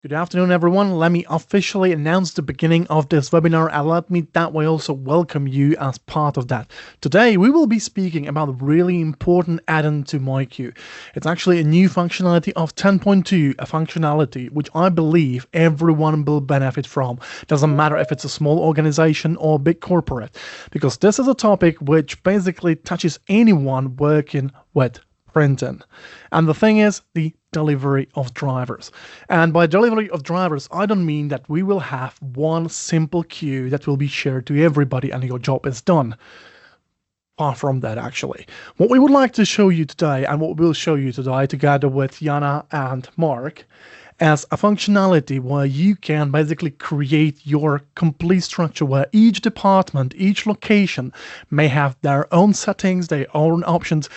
Good afternoon, everyone. Let me officially announce the beginning of this webinar, and let me that way also welcome you as part of that. Today, we will be speaking about a really important add-on to MyQ. It's actually a new functionality of 10.2, a functionality which I believe everyone will benefit from. Doesn't matter if it's a small organization or a big corporate, because this is a topic which basically touches anyone working with printing. And the thing is, the delivery of drivers. And by delivery of drivers, I don't mean that we will have one simple queue that will be shared to everybody and your job is done. Far from that, actually. What we would like to show you today, and what we'll show you today together with Jana and Mark, as a functionality where you can basically create your complete structure where each department, each location may have their own settings, their own options,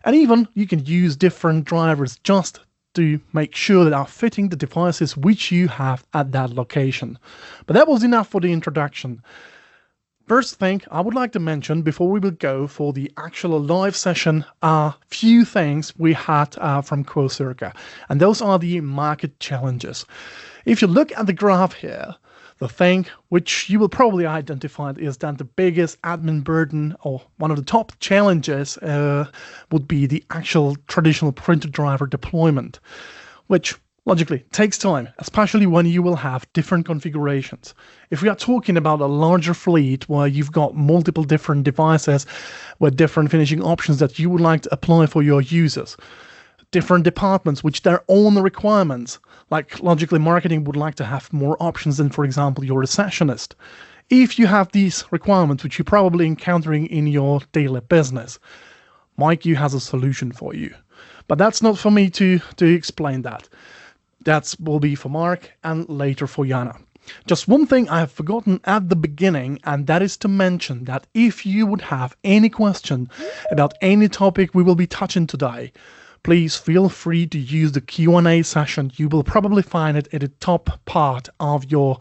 and even you can use different drivers just to make sure that are fitting the devices which you have at that location. But that was enough for the introduction. First thing I would like to mention before we will go for the actual live session are few things we had from QuoCirca, and those are the market challenges. If you look at the graph here, the thing which you will probably identify is that the biggest admin burden, or one of the top challenges, would be the actual traditional printer driver deployment, which logically takes time, especially when you will have different configurations. If we are talking about a larger fleet where you've got multiple different devices with different finishing options that you would like to apply for your users, different departments which their own requirements, like logically marketing would like to have more options than, for example, your receptionist. If you have these requirements, which you're probably encountering in your daily business, MyQ has a solution for you. But that's not for me to explain that. That will be for Mark and later for Jana. Just one thing I have forgotten at the beginning, and that is to mention that if you would have any question about any topic we will be touching today, please feel free to use the Q&A session. You will probably find it at the top part of your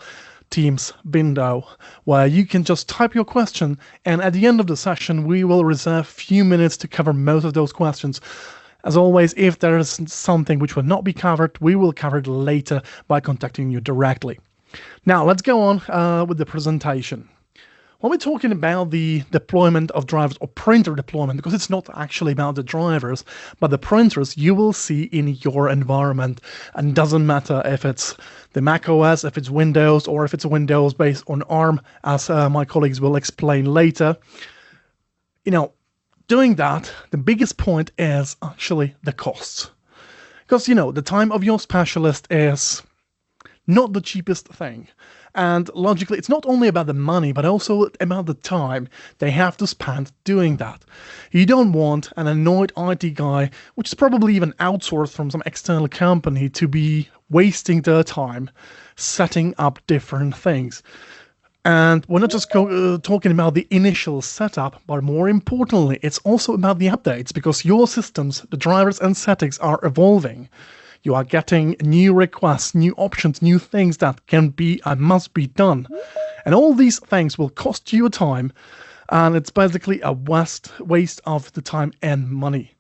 Teams window, where you can just type your question, and at the end of the session, we will reserve a few minutes to cover most of those questions. As always, if there is something which will not be covered, we will cover it later by contacting you directly. Now, let's go on with the presentation. When we're talking about the deployment of drivers or printer deployment, because it's not actually about the drivers, but the printers you will see in your environment. And it doesn't matter if it's the Mac OS, if it's Windows, or if it's Windows based on ARM, as my colleagues will explain later. You know, doing that, the biggest point is actually the costs. Because, you know, the time of your specialist is not the cheapest thing. And logically, it's not only about the money, but also about the time they have to spend doing that. You don't want an annoyed IT guy, which is probably even outsourced from some external company, to be wasting their time setting up different things. And we're not just talking about the initial setup, but more importantly, it's also about the updates, because your systems, the drivers and settings are evolving. You are getting new requests, new options, new things that can be and must be done. And all these things will cost you time, and it's basically a waste of the time and money.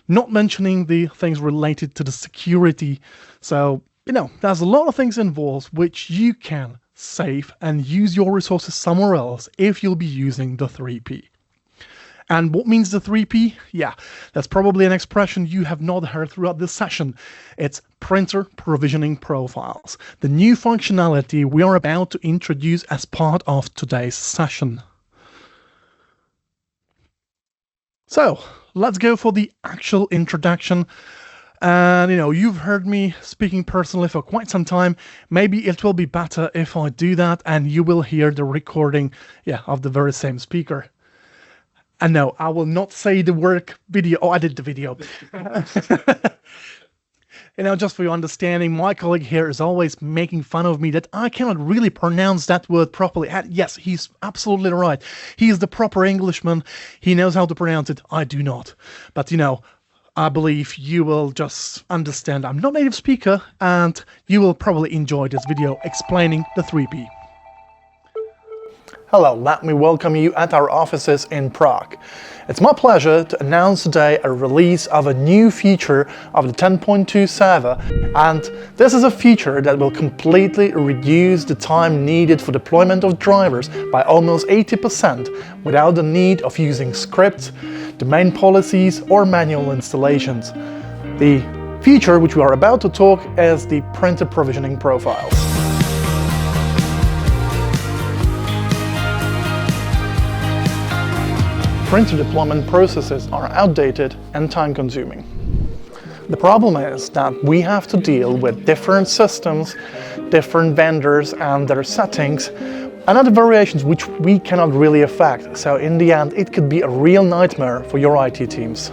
Not mentioning the things related to the security. So, you know, there's a lot of things involved which you can save and use your resources somewhere else if you'll be using the 3P. And what means the 3P? Yeah, that's probably an expression you have not heard throughout this session. It's printer provisioning profiles, the new functionality we are about to introduce as part of today's session. So let's go for the actual introduction. And, you know, you've heard me speaking personally for quite some time. Maybe it will be better if I do that and you will hear the recording, of the very same speaker. And no, I will not say the word video. Oh, I did the video. You know, just for your understanding, my colleague here is always making fun of me that I cannot really pronounce that word properly. And yes, he's absolutely right. He is the proper Englishman. He knows how to pronounce it. I do not. But, you know, I believe you will just understand I'm not a native speaker, and you will probably enjoy this video explaining the 3P. Hello, let me welcome you at our offices in Prague. It's my pleasure to announce today a release of a new feature of the 10.2 server, and this is a feature that will completely reduce the time needed for deployment of drivers by almost 80% without the need of using scripts, domain policies or manual installations. The feature which we are about to talk is the printer provisioning profiles. Printer deployment processes are outdated and time-consuming. The problem is that we have to deal with different systems, different vendors and their settings, and other variations which we cannot really affect, so in the end it could be a real nightmare for your IT teams.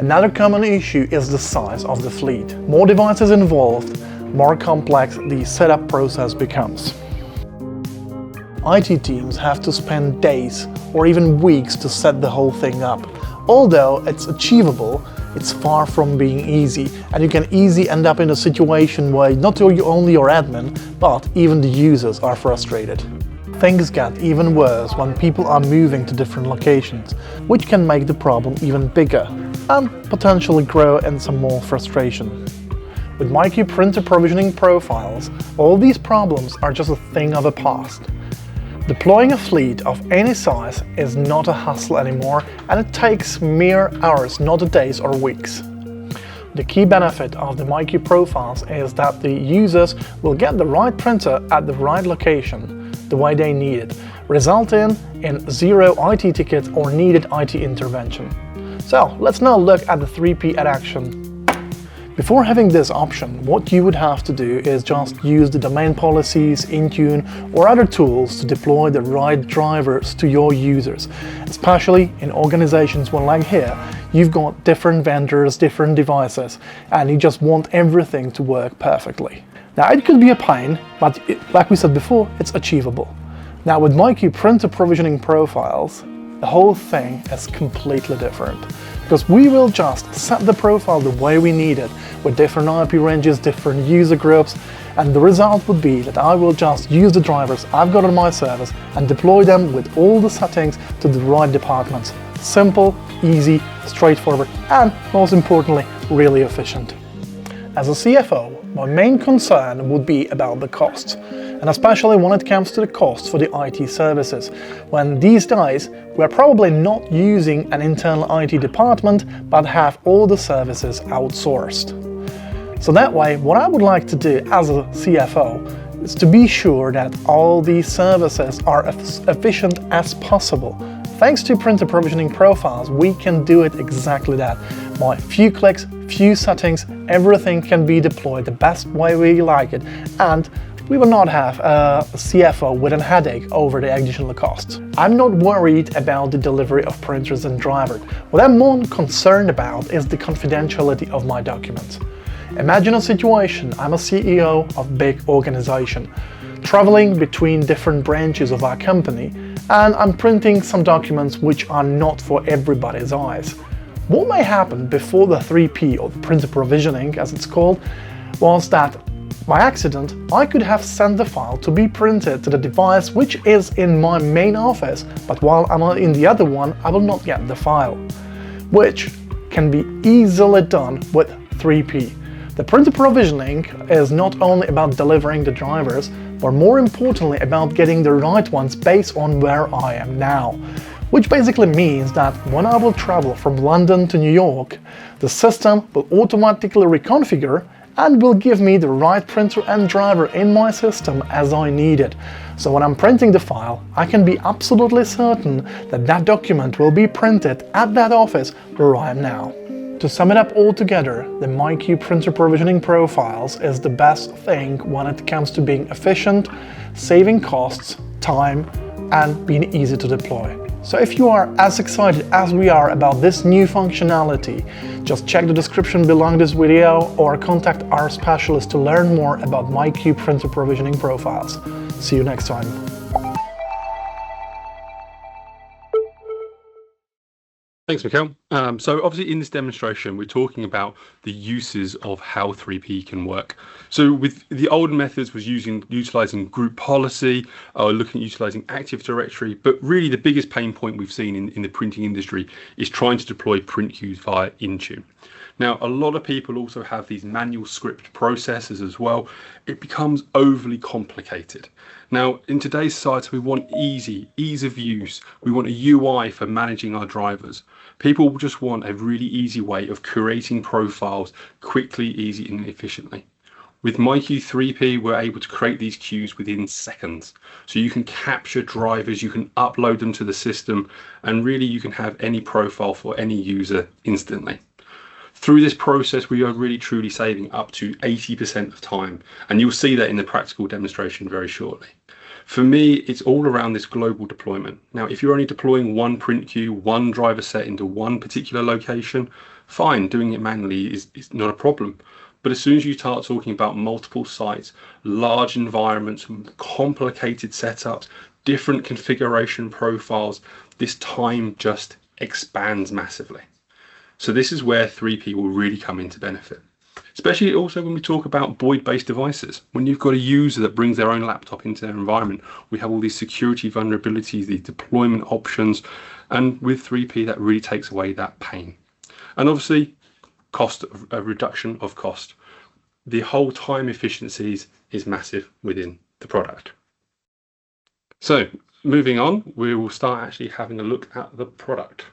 Another common issue is the size of the fleet. More devices involved, more complex the setup process becomes. IT teams have to spend days or even weeks to set the whole thing up. Although it's achievable, it's far from being easy, and you can easily end up in a situation where not only your admin, but even the users are frustrated. Things get even worse when people are moving to different locations, which can make the problem even bigger and potentially grow in some more frustration. With MyQ printer provisioning profiles, all these problems are just a thing of the past. Deploying a fleet of any size is not a hassle anymore, and it takes mere hours, not days or weeks. The key benefit of the MyQ profiles is that the users will get the right printer at the right location, the way they need it, resulting in zero IT tickets or needed IT intervention. So let's now look at the 3P at action. Before having this option, what you would have to do is just use the domain policies, Intune or other tools to deploy the right drivers to your users. Especially in organizations like here, you've got different vendors, different devices, and you just want everything to work perfectly. Now it could be a pain, but like we said before, it's achievable. Now with MyQ printer provisioning profiles, the whole thing is completely different, because we will just set the profile the way we need it, with different IP ranges, different user groups, and the result would be that I will just use the drivers I've got on my service and deploy them with all the settings to the right departments. Simple, easy, straightforward, and most importantly, really efficient. As a CFO, my main concern would be about the costs, and especially when it comes to the costs for the IT services, when these days we're probably not using an internal IT department but have all the services outsourced. So that way, what I would like to do as a CFO is to be sure that all these services are as efficient as possible. Thanks to printer provisioning profiles, we can do it exactly that. By few clicks, few settings, everything can be deployed the best way we like it, and we will not have a CFO with a headache over the additional costs. I'm not worried about the delivery of printers and drivers. What I'm more concerned about is the confidentiality of my documents. Imagine a situation: I'm a CEO of a big organization, traveling between different branches of our company, and I'm printing some documents which are not for everybody's eyes. What may happen before the 3P, or the printer provisioning as it's called, was that by accident I could have sent the file to be printed to the device which is in my main office, but while I'm in the other one I will not get the file, which can be easily done with 3P. The printer provisioning is not only about delivering the drivers, but more importantly about getting the right ones based on where I am now. Which basically means that when I will travel from London to New York, the system will automatically reconfigure and will give me the right printer and driver in my system as I need it. So when I'm printing the file, I can be absolutely certain that that document will be printed at that office where I am now. To sum it up all together, the MyQ printer provisioning profiles is the best thing when it comes to being efficient, saving costs, time, and being easy to deploy. So if you are as excited as we are about this new functionality, just check the description below this video or contact our specialist to learn more about MyQ printer provisioning profiles. See you next time. Thanks, Mikhail. So obviously in this demonstration, we're talking about the uses of how 3P can work. So with the older methods was utilizing group policy, looking at utilizing Active Directory, but really the biggest pain point we've seen in the printing industry is trying to deploy print queues via Intune. Now, a lot of people also have these manual script processes as well. It becomes overly complicated. Now, in today's society, we want ease of use. We want a UI for managing our drivers. People just want a really easy way of creating profiles quickly, easy, and efficiently. With MyQ3P, we're able to create these queues within seconds. So you can capture drivers, you can upload them to the system, and really you can have any profile for any user instantly. Through this process, we are really truly saving up to 80% of time, and you'll see that in the practical demonstration very shortly. For me, it's all around this global deployment. Now, if you're only deploying one print queue, one driver set into one particular location, fine, doing it manually is not a problem. But as soon as you start talking about multiple sites, large environments, complicated setups, different configuration profiles, this time just expands massively. So this is where 3P will really come into benefit. Especially also when we talk about void-based devices. When you've got a user that brings their own laptop into their environment, we have all these security vulnerabilities, these deployment options, and with 3P that really takes away that pain. And obviously, a reduction of cost. The whole time efficiencies is massive within the product. So moving on, we will start actually having a look at the product.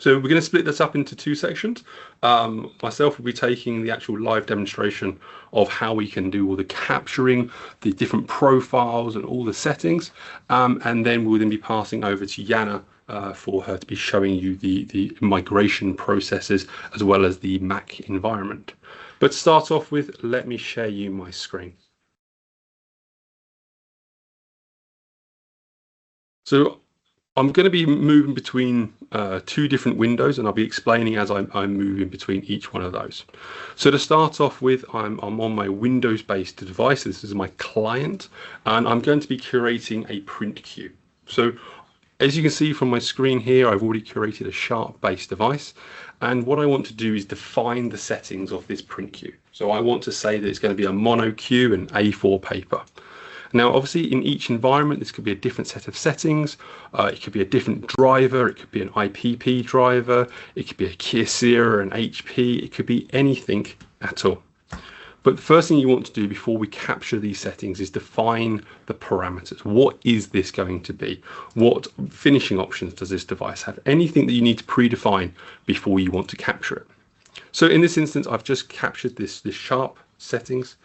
So we're going to split this up into two sections. Myself will be taking the actual live demonstration of how we can do all the capturing, the different profiles and all the settings. And then we'll then be passing over to Yana for her to be showing you the migration processes as well as the Mac environment. But to start off with, let me share you my screen. So I'm going to be moving between two different windows, and I'll be explaining as I'm moving between each one of those. So to start off with, I'm on my Windows-based device. This is my client, and I'm going to be curating a print queue. So as you can see from my screen here, I've already curated a Sharp-based device, and what I want to do is define the settings of this print queue. So I want to say that it's going to be a mono queue and A4 paper. Now, obviously, in each environment, this could be a different set of settings. It could be a different driver. It could be an IPP driver. It could be a Kyocera, an HP. It could be anything at all. But the first thing you want to do before we capture these settings is define the parameters. What is this going to be? What finishing options does this device have? Anything that you need to predefine before you want to capture it. So in this instance, I've just captured this Sharp settings.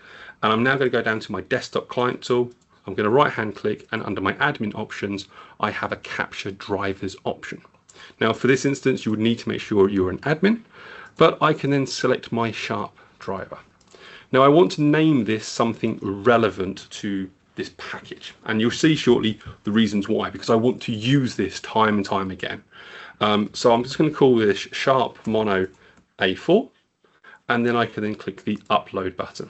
And I'm now going to go down to my desktop client tool. I'm going to right hand click, and under my admin options, I have a capture drivers option. Now for this instance, you would need to make sure you're an admin, but I can then select my Sharp driver. Now I want to name this something relevant to this package, and you'll see shortly the reasons why, because I want to use this time and time again. So I'm just going to call this Sharp Mono A4, and then I can then click the upload button.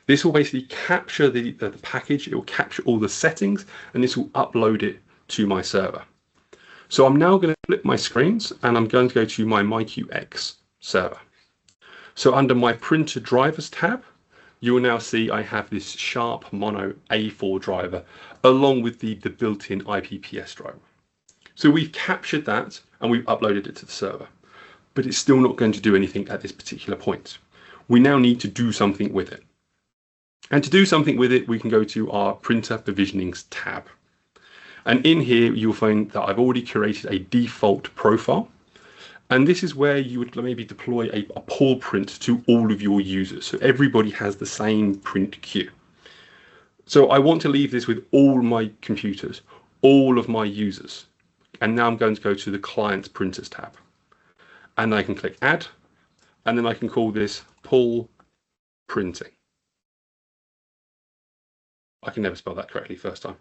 This will basically capture the package, it will capture all the settings, and this will upload it to my server. So I'm now going to flip my screens, and I'm going to go to my MyQX server. So under my printer drivers tab, you will now see I have this Sharp Mono A4 driver, along with the built-in IPPS driver. So we've captured that, and we've uploaded it to the server. But it's still not going to do anything at this particular point. We now need to do something with it. And to do something with it, we can go to our printer provisionings tab. And in here, you'll find that I've already created a default profile. And this is where you would maybe deploy a pull print to all of your users. So everybody has the same print queue. So I want to leave this with all my computers, all of my users. And now I'm going to go to the client's printers tab. And I can click add, and then I can call this pull printing. I can never spell that correctly first time.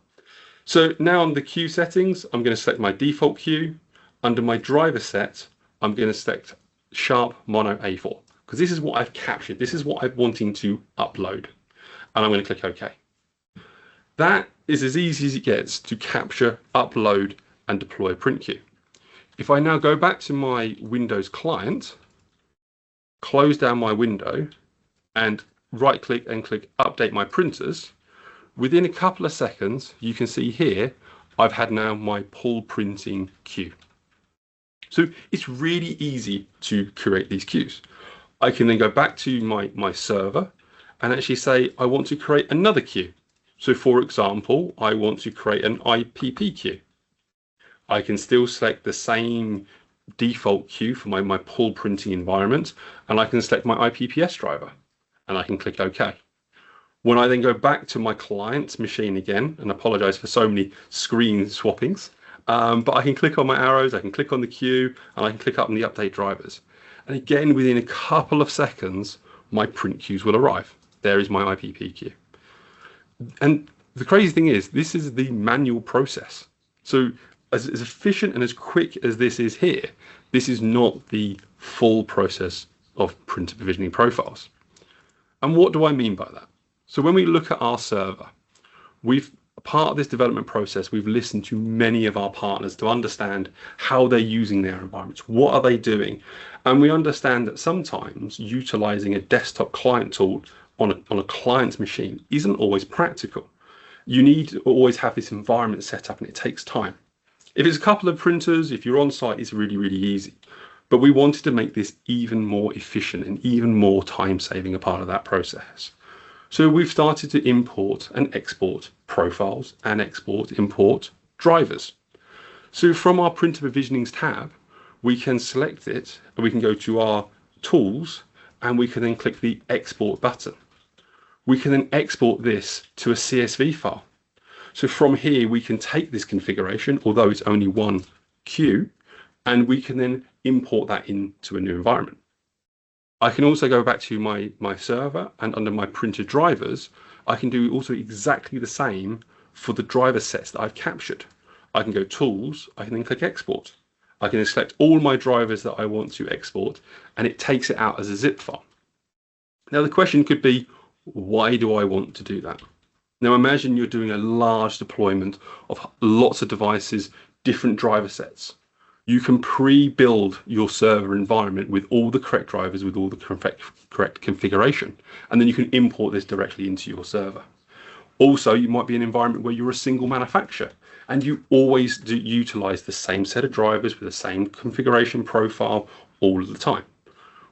So now on the queue settings, I'm going to select my default queue. Under my driver set, I'm going to select Sharp Mono A4, because this is what I've captured. This is what I'm wanting to upload. And I'm going to click OK. That is as easy as it gets to capture, upload, and deploy a print queue. If I now go back to my Windows client, close down my window, and right click and click update my printers, within a couple of seconds, you can see here, I've had now my pull printing queue. So it's really easy to create these queues. I can then go back to my server and actually say, I want to create another queue. So for example, I want to create an IPP queue. I can still select the same default queue for my pull printing environment, and I can select my IPPS driver, and I can click OK. When I then go back to my client's machine again, and apologize for so many screen swappings, but I can click on my arrows, I can click on the queue, and I can click up on the update drivers. And again, within a couple of seconds, my print queues will arrive. There is my IPP queue. And the crazy thing is, this is the manual process. So as efficient and as quick as this is here, this is not the full process of printer provisioning profiles. And what do I mean by that? So when we look at our server, part of this development process, we've listened to many of our partners to understand how they're using their environments. What are they doing? And we understand that sometimes utilizing a desktop client tool on a client's machine isn't always practical. You need to always have this environment set up, and it takes time. If it's a couple of printers, if you're on site, it's really, really easy. But we wanted to make this even more efficient and even more time-saving a part of that process. So we've started to import and export profiles and import drivers. So from our printer provisionings tab, we can select it and we can go to our tools and we can then click the export button. We can then export this to a CSV file. So from here, we can take this configuration, although it's only one queue, and we can then import that into a new environment. I can also go back to my server, and under my printer drivers, I can do also exactly the same for the driver sets that I've captured. I can go tools, I can then click export. I can select all my drivers that I want to export, and it takes it out as a zip file. Now the question could be, why do I want to do that? Now imagine you're doing a large deployment of lots of devices, different driver sets. You can pre-build your server environment with all the correct drivers, with all the correct configuration, and then you can import this directly into your server. Also, you might be in an environment where you're a single manufacturer and you always utilize the same set of drivers with the same configuration profile all of the time.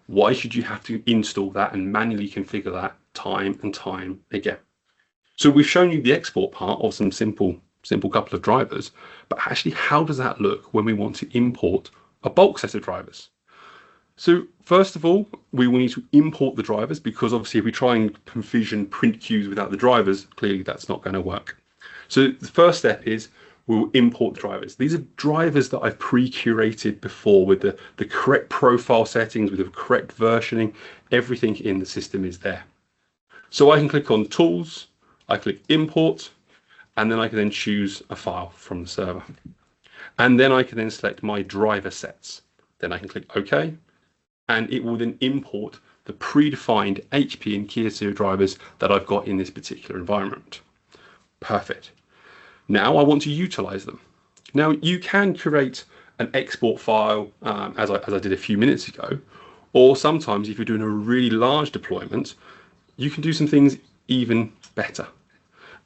Why should you have to install that and manually configure that time and time again? So we've shown you the export part of some simple couple of drivers, but actually how does that look when we want to import a bulk set of drivers? So first of all, we will need to import the drivers, because obviously if we try and provision print queues without the drivers, clearly that's not going to work. So the first step is we'll import the drivers. These are drivers that I've pre-curated before with the correct profile settings, with the correct versioning. Everything in the system is there. So I can click on Tools, I click Import, and then I can then choose a file from the server. And then I can then select my driver sets. Then I can click OK, and it will then import the predefined HP and Kia Cerio drivers that I've got in this particular environment. Perfect. Now I want to utilize them. Now you can create an export file as I did a few minutes ago, or sometimes if you're doing a really large deployment, you can do some things even better.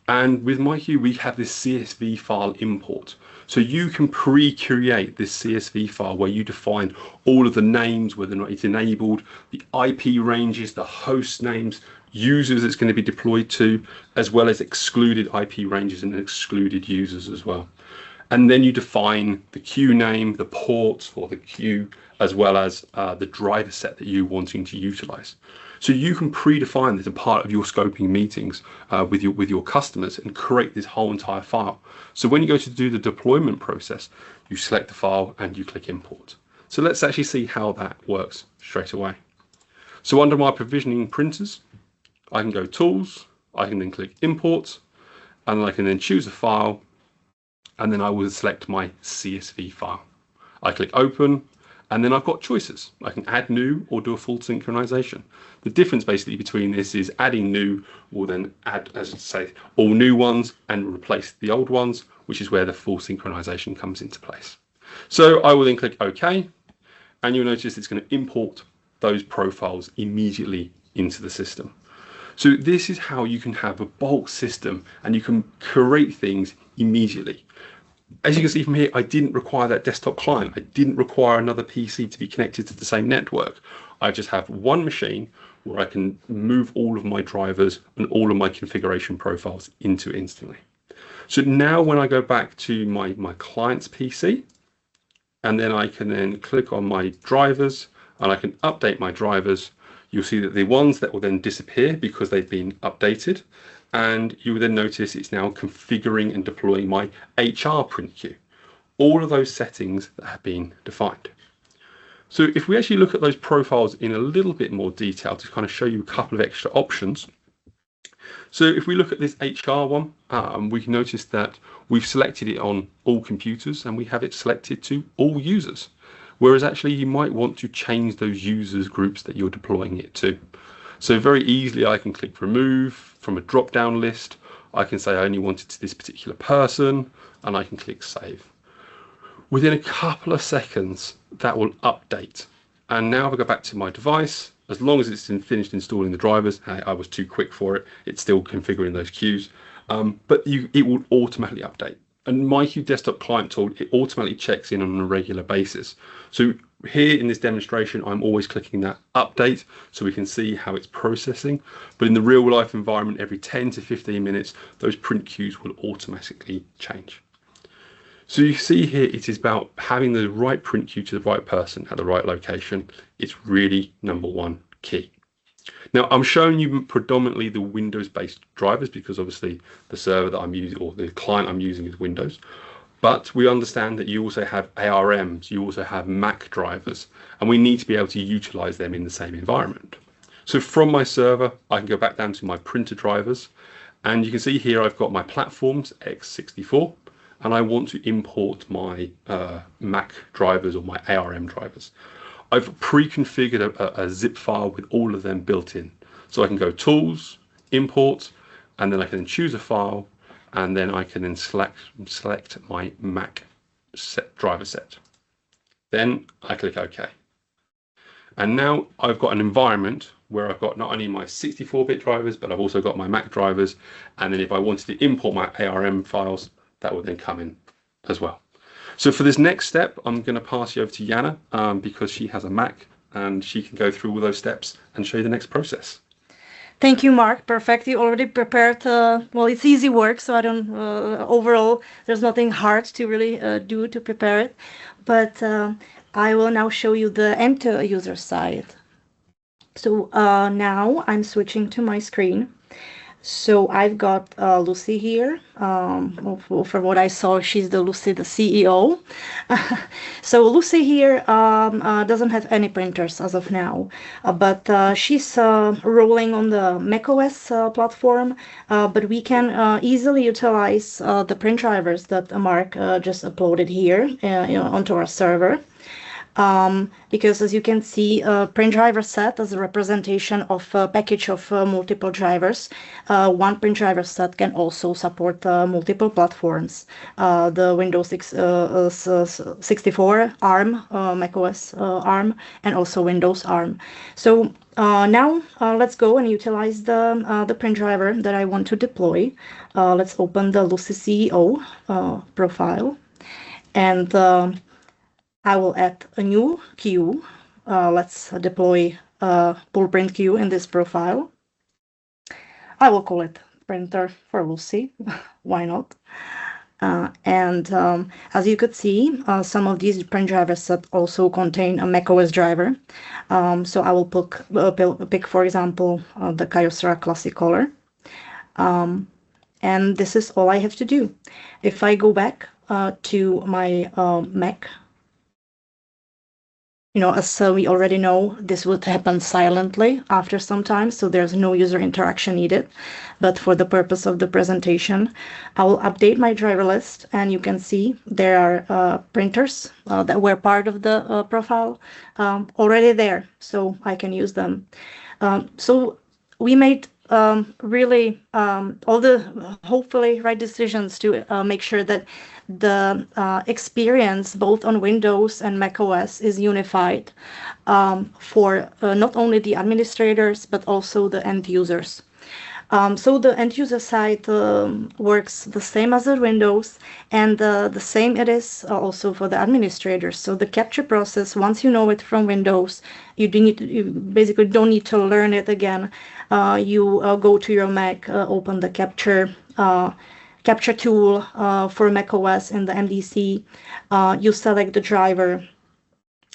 And with MyQ, we have this CSV file import. So you can pre-create this CSV file where you define all of the names, whether or not it's enabled, the IP ranges, the host names, users it's going to be deployed to, as well as excluded IP ranges and excluded users as well. And then you define the queue name, the port for the queue, as well as the driver set that you're wanting to utilize. So you can predefine this as a part of your scoping meetings with your customers and create this whole entire file. So when you go to do the deployment process, you select the file and you click import. So let's actually see how that works straight away. So under my provisioning printers, I can go Tools, I can then click Import, and I can then choose a file, and then I will select my CSV file. I click Open, and then I've got choices. I can add new or do a full synchronization. The difference basically between this is adding new will then add, as I say, all new ones and replace the old ones, which is where the full synchronization comes into place. So I will then click OK, and you'll notice it's going to import those profiles immediately into the system. So this is how you can have a bulk system and you can create things immediately. As you can see from here, I didn't require that desktop client. I didn't require another PC to be connected to the same network. I just have one machine where I can move all of my drivers and all of my configuration profiles into instantly. So now when I go back to my client's PC, and then I can then click on my drivers and I can update my drivers, you'll see that the ones that will then disappear because they've been updated, and you will then notice it's now configuring and deploying my HR print queue. All of those settings that have been defined. So if we actually look at those profiles in a little bit more detail to kind of show you a couple of extra options. So if we look at this HR one, we can notice that we've selected it on all computers and we have it selected to all users. Whereas actually you might want to change those users groups that you're deploying it to. So very easily I can click remove from a drop down list. I can say I only want it to this particular person and I can click save. Within a couple of seconds that will update. And now if I go back to my device, as long as it's finished installing the drivers, I was too quick for it, it's still configuring those queues, but it will automatically update. And MyQ desktop client tool, it automatically checks in on a regular basis. So here in this demonstration, I'm always clicking that update so we can see how it's processing. But in the real life environment, every 10 to 15 minutes, those print queues will automatically change. So you see here, it is about having the right print queue to the right person at the right location. It's really number one key. Now I'm showing you predominantly the Windows-based drivers because obviously the server that I'm using or the client I'm using is Windows. But we understand that you also have ARMs, you also have Mac drivers, and we need to be able to utilize them in the same environment. So from my server, I can go back down to my printer drivers, and you can see here I've got my platforms x64, and I want to import my Mac drivers or my ARM drivers. I've pre-configured a zip file with all of them built in. So I can go Tools, Import, and then I can choose a file, and then I can then select my Mac driver set. Then I click OK. And now I've got an environment where I've got not only my 64-bit drivers, but I've also got my Mac drivers. And then if I wanted to import my ARM files, that would then come in as well. So for this next step, I'm going to pass you over to Jana because she has a Mac and she can go through all those steps and show you the next process. Thank you, Mark. Perfect. You already prepared. Well, it's easy work, so I don't. Overall, there's nothing hard to really do to prepare it. But I will now show you the end user side. So now I'm switching to my screen. So I've got Lucy here. From what I saw, she's the CEO. So Lucy here doesn't have any printers as of now, but she's rolling on the macOS platform. But we can easily utilize the print drivers that Mark just uploaded here onto our server. Because as you can see, print driver set is a representation of a package of multiple drivers. One print driver set can also support multiple platforms. The Windows 64 ARM, macOS ARM, and also Windows ARM. So now let's go and utilize the print driver that I want to deploy. Let's open the Lucy CEO profile, and I will add a new queue. Let's deploy a pull print queue in this profile. I will call it printer for Lucy. Why not? And as you could see, some of these print drivers that also contain a macOS driver. So I will pick, for example, the Kyocera Classic Color. And this is all I have to do. If I go back to my Mac, as we already know, this would happen silently after some time, so there's no user interaction needed. But for the purpose of the presentation, I will update my driver list, and you can see there are printers that were part of the profile already there, so I can use them. So we made really all the hopefully right decisions to make sure that the experience both on Windows and macOS is unified for not only the administrators but also the end users. So the end user side works the same as the Windows, and the same it is also for the administrators. So the capture process, once you know it from Windows, you basically don't need to learn it again. You go to your Mac, open the capture tool for macOS in the MDC. You select the driver.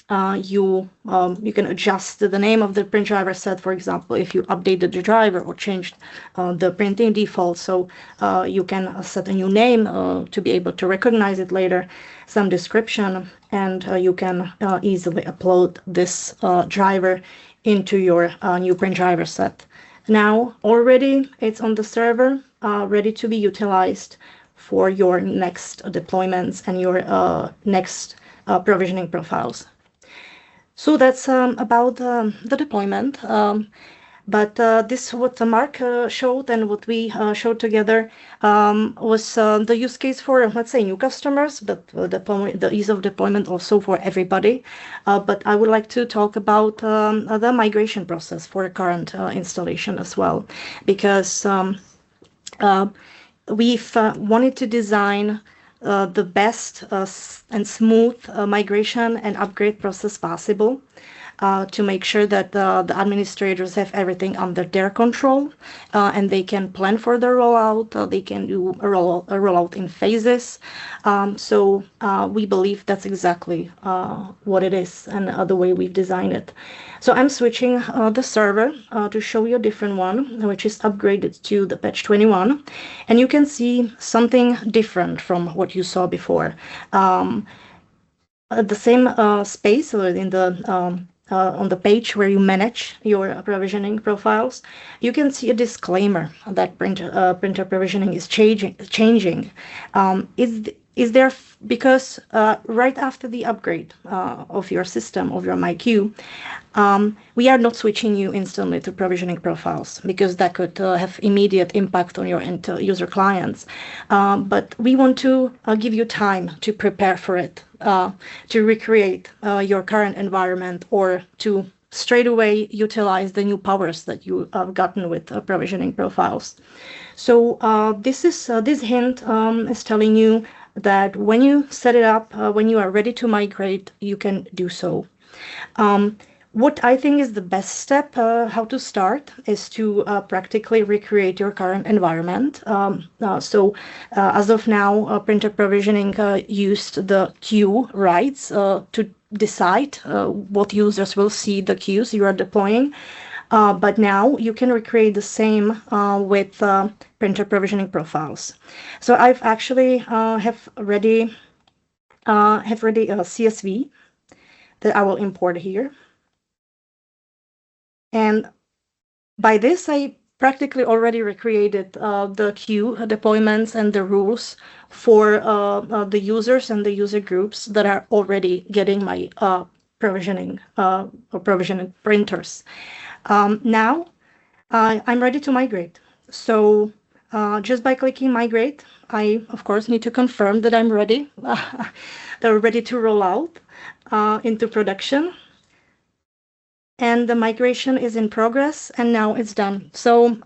You can adjust the name of the print driver set, for example, if you updated the driver or changed the printing default. So you can set a new name to be able to recognize it later, some description, and you can easily upload this driver into your new print driver set. Now already it's on the server, ready to be utilized for your next deployments and your next provisioning profiles. So that's about the deployment. But this what Mark showed and what we showed together was the use case for, let's say, new customers, but the ease of deployment also for everybody. But I would like to talk about the migration process for a current installation as well, because we've wanted to design the best and smooth migration and upgrade process possible to make sure that the administrators have everything under their control and they can plan for the rollout. They can do a rollout in phases. So we believe that's exactly what it is and the way we've designed it. So I'm switching the server to show you a different one, which is upgraded to the patch 21. And you can see something different from what you saw before. At the same space or in the on the page where you manage your provisioning profiles, you can see a disclaimer that printer provisioning is changing. Is there because right after the upgrade of your system, of your MyQ, we are not switching you instantly to provisioning profiles because that could have immediate impact on your end user clients. But we want to give you time to prepare for it, to recreate your current environment or to straight away utilize the new powers that you have gotten with provisioning profiles. So this hint is telling you that when you set it up, when you are ready to migrate, you can do so. What I think is the best step, how to start, is to practically recreate your current environment. As of now, printer provisioning used the queue rights to decide what users will see the queues you are deploying. But now you can recreate the same with printer provisioning profiles. So I've actually have ready a CSV that I will import here. And by this, I practically already recreated the queue deployments and the rules for the users and the user groups that are already getting my provisioning or provisioning printers. Now I'm ready to migrate. So just by clicking migrate, I of course need to confirm that I'm ready. They're ready to roll out into production. And the migration is in progress, and now it's done. So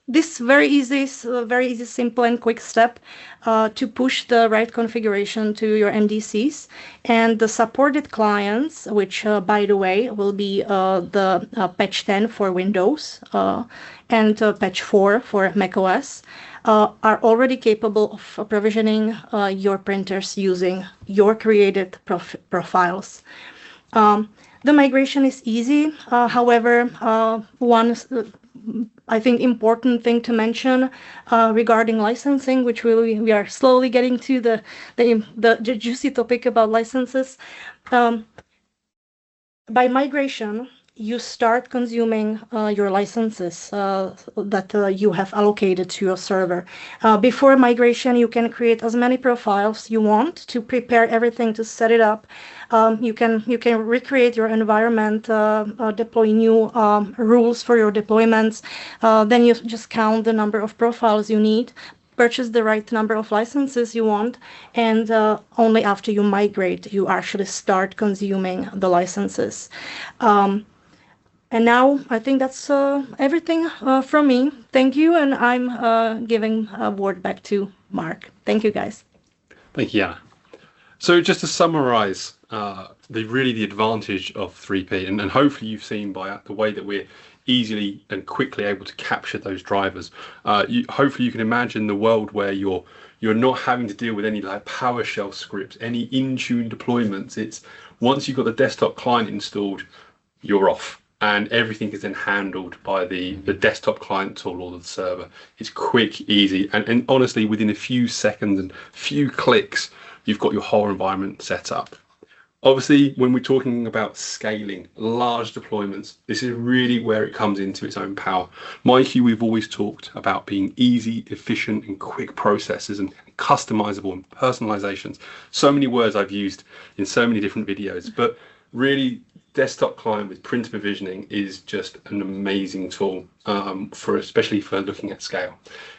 this very easy, simple and quick step to push the right configuration to your MDCs. And the supported clients, which by the way will be the patch 10 for Windows and patch 4 for macOS, are already capable of provisioning your printers using your created profiles. The migration is easy. However, one I think important thing to mention regarding licensing, which we are slowly getting to the juicy topic about licenses. By migration, you start consuming your licenses that you have allocated to your server. Before migration, you can create as many profiles you want to prepare everything to set it up. You can recreate your environment, deploy new rules for your deployments. Then you just count the number of profiles you need, purchase the right number of licenses you want, and only after you migrate, you actually start consuming the licenses. And now I think that's everything from me. Thank you, and I'm giving a word back to Mark. Thank you, guys. Thank you, Jana. So just to summarize, the advantage of 3P, and hopefully you've seen by the way that we're easily and quickly able to capture those drivers. Hopefully you can imagine the world where you're not having to deal with any like PowerShell scripts, any in-tune deployments. It's once you've got the desktop client installed, you're off. And everything is then handled by the desktop client tool or the server. It's quick, easy, and honestly, within a few seconds and few clicks, you've got your whole environment set up. Obviously, when we're talking about scaling large deployments, this is really where it comes into its own power. MyQ, we've always talked about being easy, efficient, and quick processes and customizable and personalizations. So many words I've used in so many different videos, but really, desktop client with printer provisioning is just an amazing tool especially for looking at scale.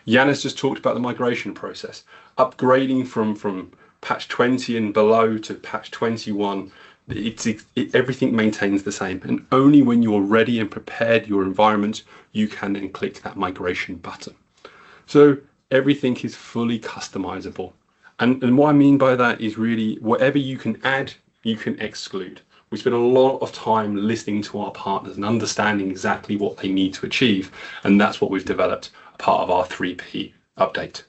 Jana's just talked about the migration process, upgrading from patch 20 and below to patch 21. Everything maintains the same, and only when you're ready and prepared your environment, you can then click that migration button. So everything is fully customizable. And what I mean by that is really whatever you can add, you can exclude. We spend a lot of time listening to our partners and understanding exactly what they need to achieve. And that's what we've developed, a part of our 3P update.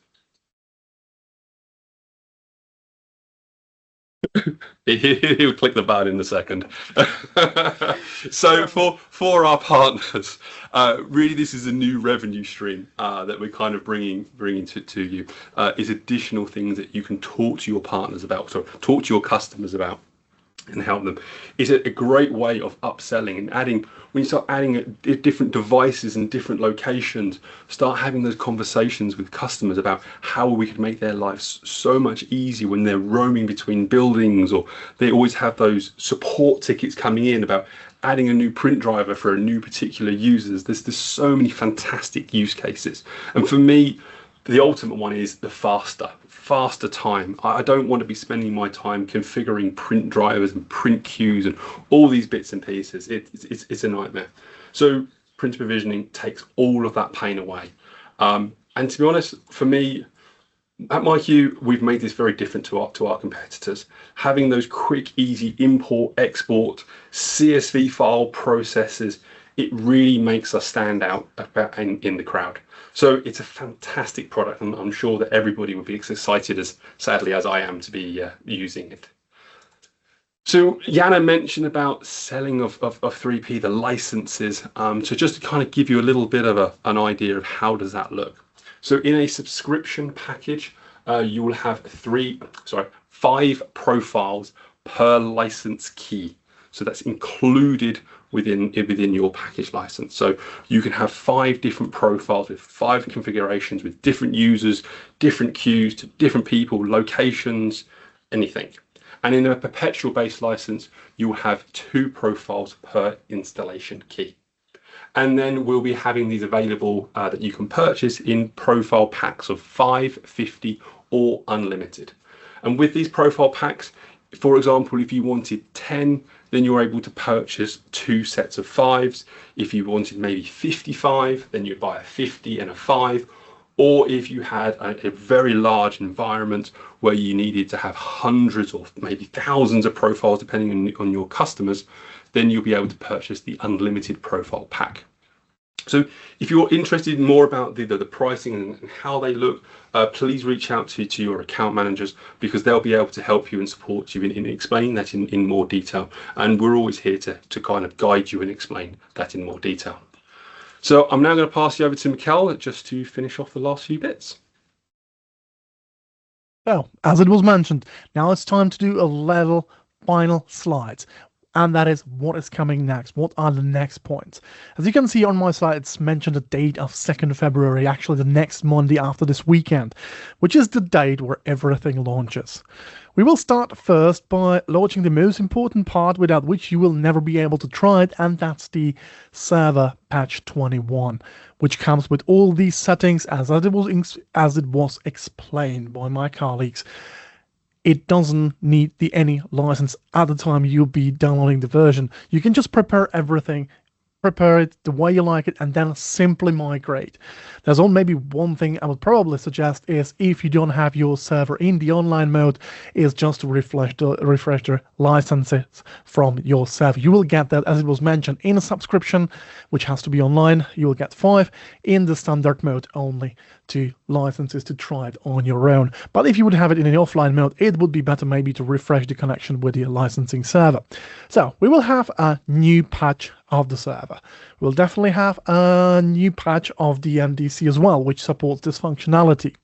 He'll click the button in a second. So for our partners, really this is a new revenue stream that we're kind of bringing to you, is additional things that you can talk to your partners about, so talk to your customers about and help them. Is a great way of upselling and adding. When you start adding different devices and different locations, start having those conversations with customers about how we could make their lives so much easier when they're roaming between buildings, or they always have those support tickets coming in about adding a new print driver for a new particular users. There's so many fantastic use cases, and for me, the ultimate one is the faster time. I don't want to be spending my time configuring print drivers and print queues and all these bits and pieces. It's a nightmare. So printer provisioning takes all of that pain away. And to be honest, for me, at MyQ, we've made this very different to our competitors. Having those quick, easy import, export, CSV file processes, it really makes us stand out in the crowd. So it's a fantastic product, and I'm sure that everybody would be as excited as, sadly, as I am to be using it. So Jana mentioned about selling of 3P, the licenses. So just to kind of give you a little bit of an idea of how does that look. So in a subscription package, you will have 5 profiles per license key. So that's included within your package license. So you can have 5 different profiles with 5 configurations with different users, different queues to different people, locations, anything. And in a perpetual based license, you will have 2 profiles per installation key. And then we'll be having these available that you can purchase in profile packs of 5, 50, or unlimited. And with these profile packs, for example, if you wanted 10, then you're able to purchase 2 sets of 5s. If you wanted maybe 55, then you'd buy a 50 and a 5. Or if you had a very large environment where you needed to have hundreds or maybe thousands of profiles, depending on your customers, then you'll be able to purchase the unlimited profile pack. So if you're interested in more about the pricing and how they look, please reach out to your account managers, because they'll be able to help you and support you in explaining that in more detail. And we're always here to kind of guide you and explain that in more detail. So I'm now going to pass you over to Mikkel just to finish off the last few bits. Well, as it was mentioned, now it's time to do a level final slides. and that is what is coming next. What are the next points? As you can see on my side, it's mentioned the date of 2nd February, actually the next Monday after this weekend, which is the date where everything launches. We will start first by launching the most important part without which you will never be able to try it, and that's the server patch 21, which comes with all these settings as it was explained by my colleagues. It doesn't need any license at the time you'll be downloading the version. You can just prepare everything, prepare it the way you like it, and then simply migrate. There's only maybe one thing I would probably suggest is, if you don't have your server in the online mode, is just to refresh the licenses from your server. You will get that, as it was mentioned, in a subscription, which has to be online. You will get 5 in the standard mode, only 2 licenses to try it on your own. But if you would have it in an offline mode, it would be better maybe to refresh the connection with your licensing server. So we will have a new patch of the server. We'll definitely have a new patch of the MDC as well, which supports this functionality.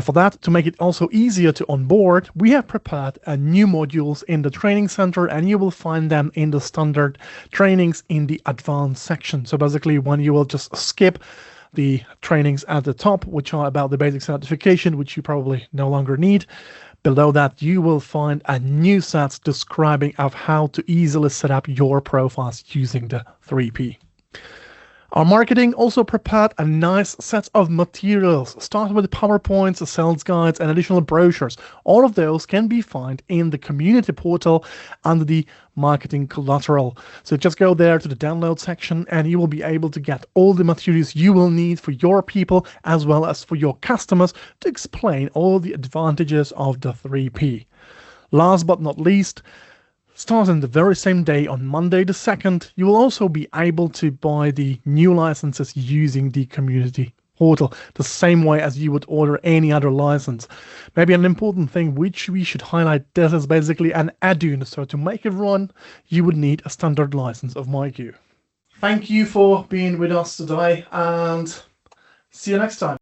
For that, to make it also easier to onboard, we have prepared new modules in the training center, and you will find them in the standard trainings in the advanced section. So basically, when you will just skip the trainings at the top, which are about the basic certification, which you probably no longer need, below that you will find a new set describing of how to easily set up your profiles using the 3P. Our marketing also prepared a nice set of materials, starting with PowerPoints, sales guides, and additional brochures. All of those can be found in the community portal under the marketing collateral. So just go there to the download section and you will be able to get all the materials you will need for your people as well as for your customers to explain all the advantages of the 3P. Last but not least, starting the very same day on Monday the 2nd, you will also be able to buy the new licenses using the community portal, the same way as you would order any other license. Maybe an important thing which we should highlight, this is basically an add-on, so to make it run, you would need a standard license of MyQ. Thank you for being with us today, and see you next time.